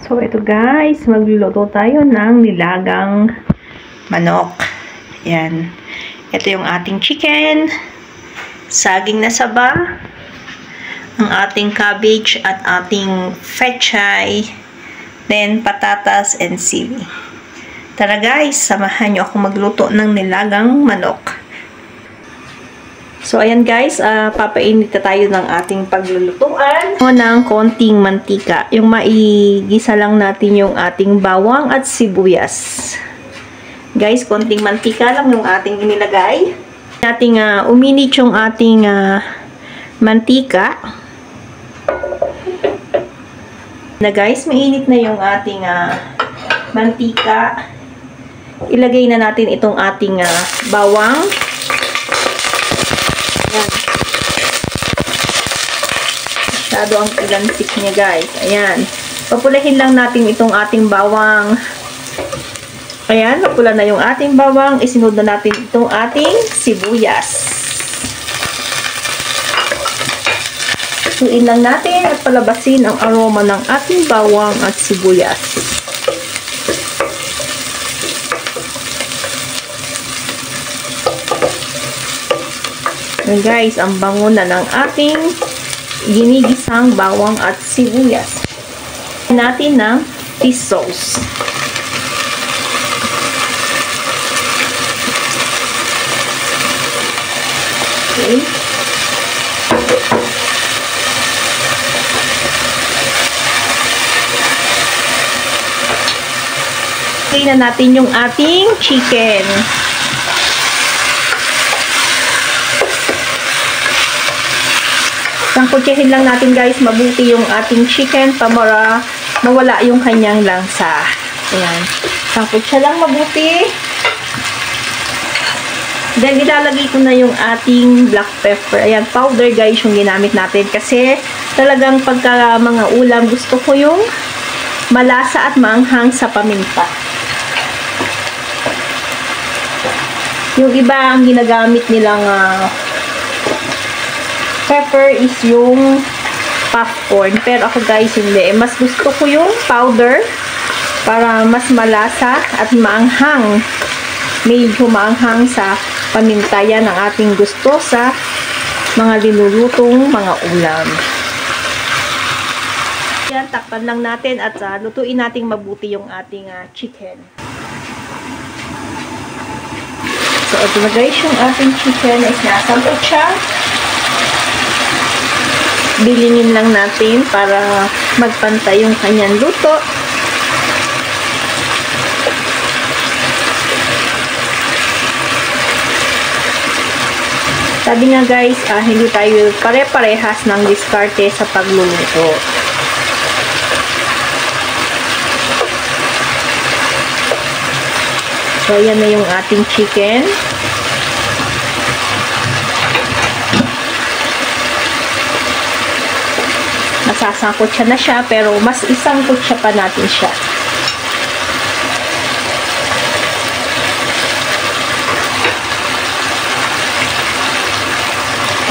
So, ito guys, magluluto tayo ng nilagang manok. Ayan. Ito yung ating chicken, saging na saba, ang ating cabbage at ating pechay, then patatas and sili. Tara guys, samahan nyo ako magluto ng nilagang manok. So, ayan guys, papainit na tayo ng ating paglulutuan. Ng konting mantika. Yung maigisa lang natin yung ating bawang at sibuyas. Guys, konting mantika lang yung ating inilagay. Nating uminit yung ating mantika. Na guys, mainit na yung ating mantika. Ilagay na natin itong ating bawang. Ayan. Masyado ang ilansik niya guys. Ayan. Papulahin lang natin itong ating bawang. Ayan. Papula na yung ating bawang. Isunod na natin itong ating sibuyas. Suin lang natin at palabasin ang aroma ng ating bawang at sibuyas. Ayan guys, ang bango na ng ating ginigisang bawang at sibuyas. Natin ng fish sauce. Okay. Okay na natin yung ating chicken. Sangkutsahin lang natin guys mabuti yung ating chicken para mawala yung kanyang lansa. Ayan. Sangkutsa lang mabuti. Then ilalagay ko na yung ating black pepper. Ayan, powder guys yung ginamit natin kasi talagang pagka mga ulam gusto ko yung malasa at maanghang sa paminta. Yung iba ang ginagamit nilang pepper is yung popcorn. Pero ako guys, hindi. Mas gusto ko yung powder para mas malasa at maanghang. Medyo maanghang sa paminta. Yan ang ating gusto sa mga linulutong mga ulam. Yan, takpan lang natin at lutuin natin mabuti yung ating chicken. So, ito na guys, yung ating chicken is nasangkot siya. Bilingin lang natin para magpantay yung kanyang luto. Sabi nga guys, hindi tayo pare-parehas ng diskarte sa pagluluto. So, yan na yung ating chicken. Nasasangkot siya na siya, pero mas isangkot siya pa natin siya.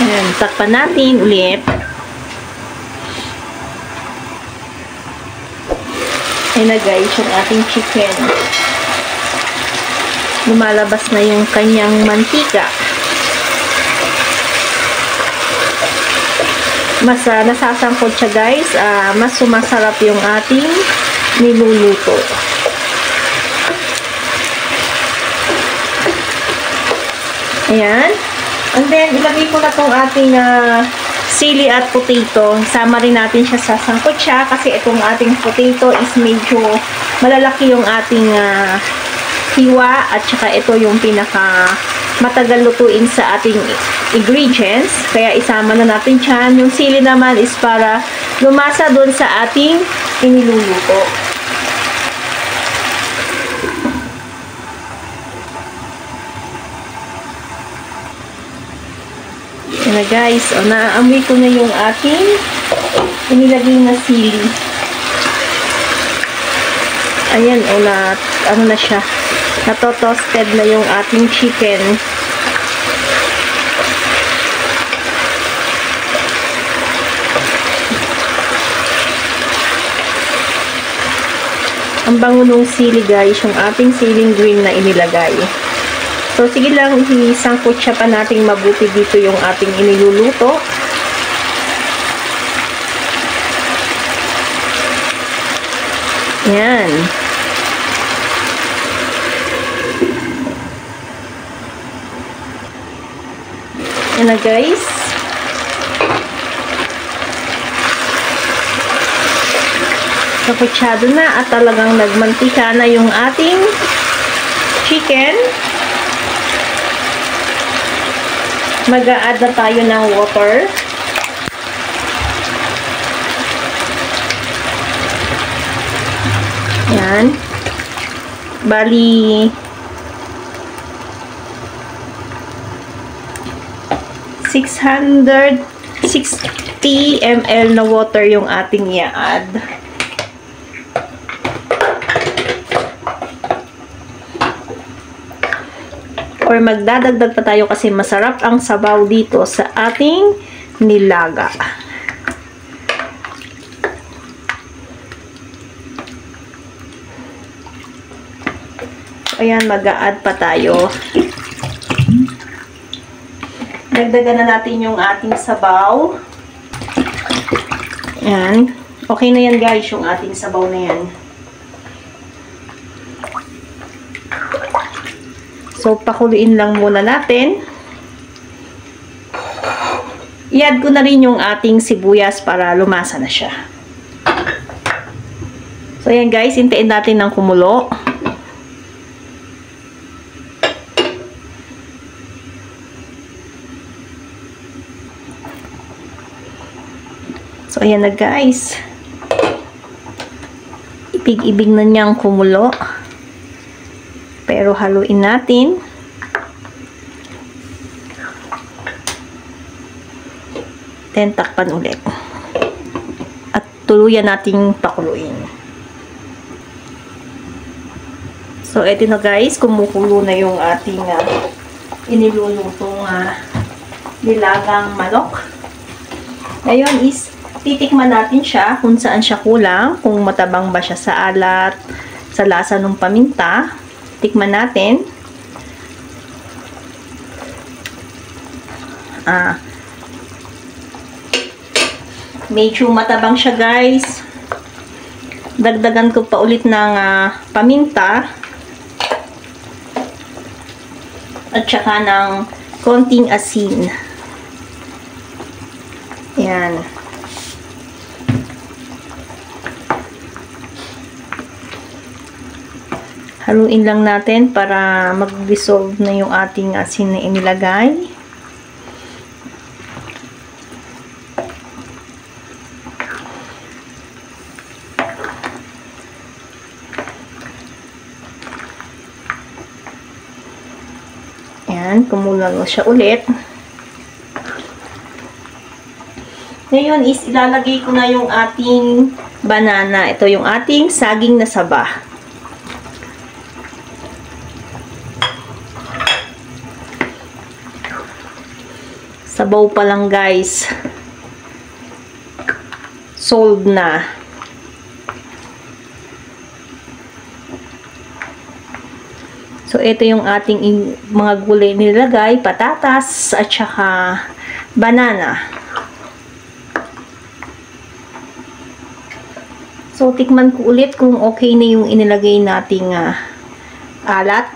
Ayan, takpan natin ulit. Ayan na guys, yung ating chicken. Lumalabas na yung kanyang mantika. Mas nasasangkot siya guys, mas sumasarap yung ating niluluto. Ayan. And then, ilagay ko na itong ating sili at potato. Sama rin natin siya sa sangkot siya kasi itong ating potato is medyo malalaki yung ating hiwa at saka ito yung pinaka matagal lutuin sa ating ingredients. Kaya isama na natin siya. Yung sili naman is para lumasa doon sa ating iniluluto. Yan na guys. O, naaamoy ko na yung ating inilagay na sili. Ayan, o ano na siya. Nato-toasted na yung ating chicken. Ang bango nung sili guys, yung ating siling green na inilagay. So, sige lang, isangkot siya pa nating mabuti dito yung ating iniluluto. Yan. Yan na guys. Nakutsado na at talagang nagmantika na yung ating chicken. Mag-a-add na tayo ng water. Yan. Bali, 660 ml na water yung ating i-add. Or magdadagdag pa tayo kasi masarap ang sabaw dito sa ating nilaga. Ayan, mag-a-add pa tayo. Dagdagan na natin yung ating sabaw. Ayan. Okay na yan guys, yung ating sabaw na yan. So, pakuluin lang muna natin. I-add ko na rin yung ating sibuyas para lumasa na siya. So, ayan guys, hintayin natin ng kumulo. So, ayan na guys. Ibig-ibig na niyang kumulo. Pero haluin natin. Then, takpan ulit. At tuluyan nating pakuluin. So, eto na guys. Kumukulo na yung ating inilulutong nilagang manok. Ngayon is, titikman natin siya kung saan siya kulang. Kung matabang ba siya sa alat, sa lasa ng paminta. Tikman natin. Medyo matabang siya guys. Dagdagan ko pa ulit ng paminta. At saka ng konting asin. Yan. Haluin lang natin para mag-dissolve na yung ating asin na inilagay. Ayan, kumulang siya ulit. Ngayon is ilalagay ko na yung ating banana. Ito yung ating saging na saba. Sabaw pa lang guys. Sold na. So, ito yung ating mga gulay nilagay. Patatas at saka banana. So, tikman ko ulit kung okay na yung inilagay nating alat.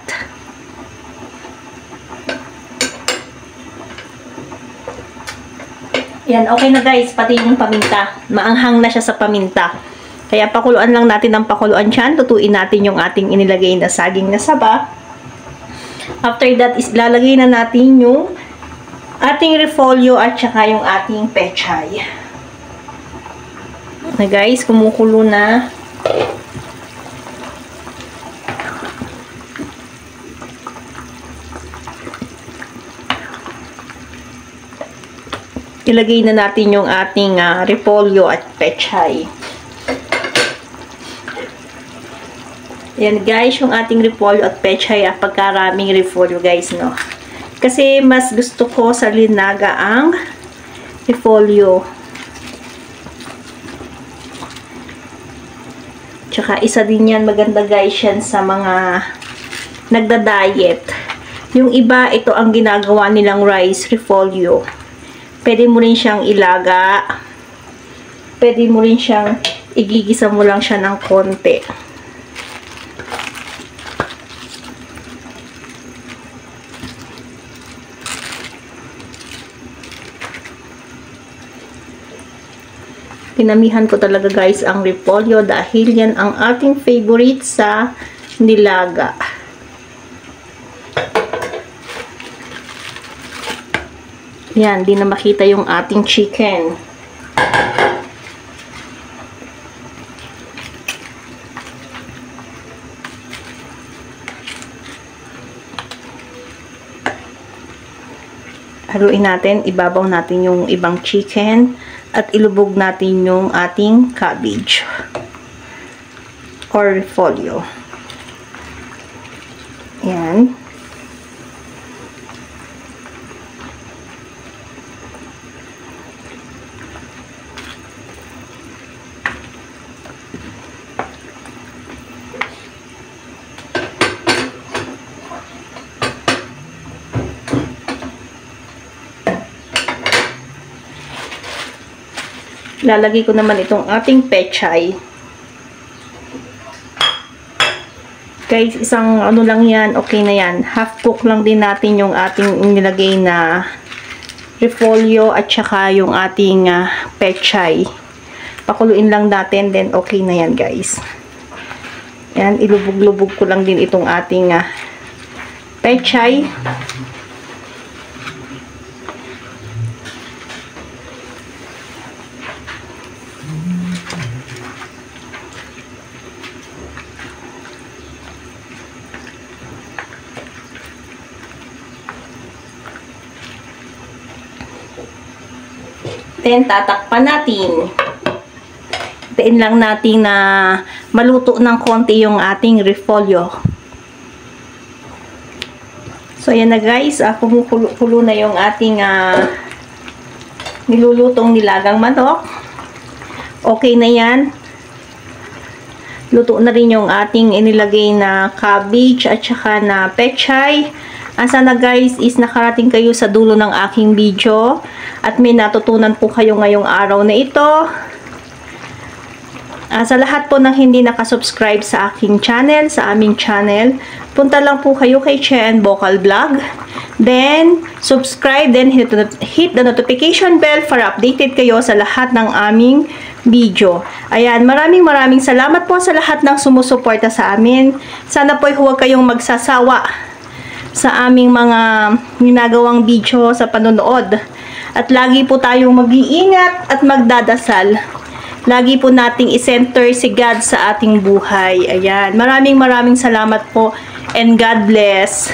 Yan, okay na guys, pati yung paminta. Maanghang na siya sa paminta. Kaya pakuluan lang natin ng pakuluan siyan. Tutuin natin yung ating inilagay na saging na saba. After that is lalagay na natin yung ating repolyo at saka yung ating pechay. Na guys, kumukulo na. Ilagay na natin yung ating repolyo at pechay. Yan guys, yung ating repolyo at pechay, pagkaraming repolyo guys, no. Kasi mas gusto ko sa linaga ang repolyo. Tsaka isa din yan, maganda guys yan sa mga nagda-diet. Yung iba, ito ang ginagawa nilang rice repolyo. Pwede mo rin siyang ilaga. Pwede mo rin siyang igigisa mo lang siya ng konti. Pinamihan ko talaga guys ang repolyo dahil yan ang ating favorite sa nilaga. Yan, di na makita yung ating chicken. Haluin natin, ibabaw natin yung ibang chicken at ilubog natin yung ating cabbage or repolyo. Yan. Lalagay ko naman itong ating pechay. Guys, isang ano lang yan, okay na yan. Half cook lang din natin yung ating nilagay na repolyo at saka yung ating pechay. Pakuluin lang natin, then okay na yan guys. Yan, ilubog-lubog ko lang din itong ating pechay. Then, tatakpan natin. Hintayin lang natin na maluto ng konti yung ating repolyo. So, ayan na guys. Kumukulo na yung ating nilulutong nilagang manok. Okay na yan. Luto na rin yung ating inilagay na cabbage at saka na pechay. Sana guys is nakarating kayo sa dulo ng aking video at may natutunan po kayo ngayong araw na ito. Sa lahat po ng hindi nakasubscribe sa aking channel, sa aming channel, punta lang po kayo kay Chen Vocal Vlog. Then, subscribe, then hit the notification bell para updated kayo sa lahat ng aming video. Ayan, maraming salamat po sa lahat ng sumusuporta sa amin. Sana po huwag kayong magsasawa sa aming mga ginagawang video sa panonood. At lagi po tayong mag-iingat at magdadasal. Lagi po nating i-center si God sa ating buhay. Ayan. Maraming salamat po and God bless.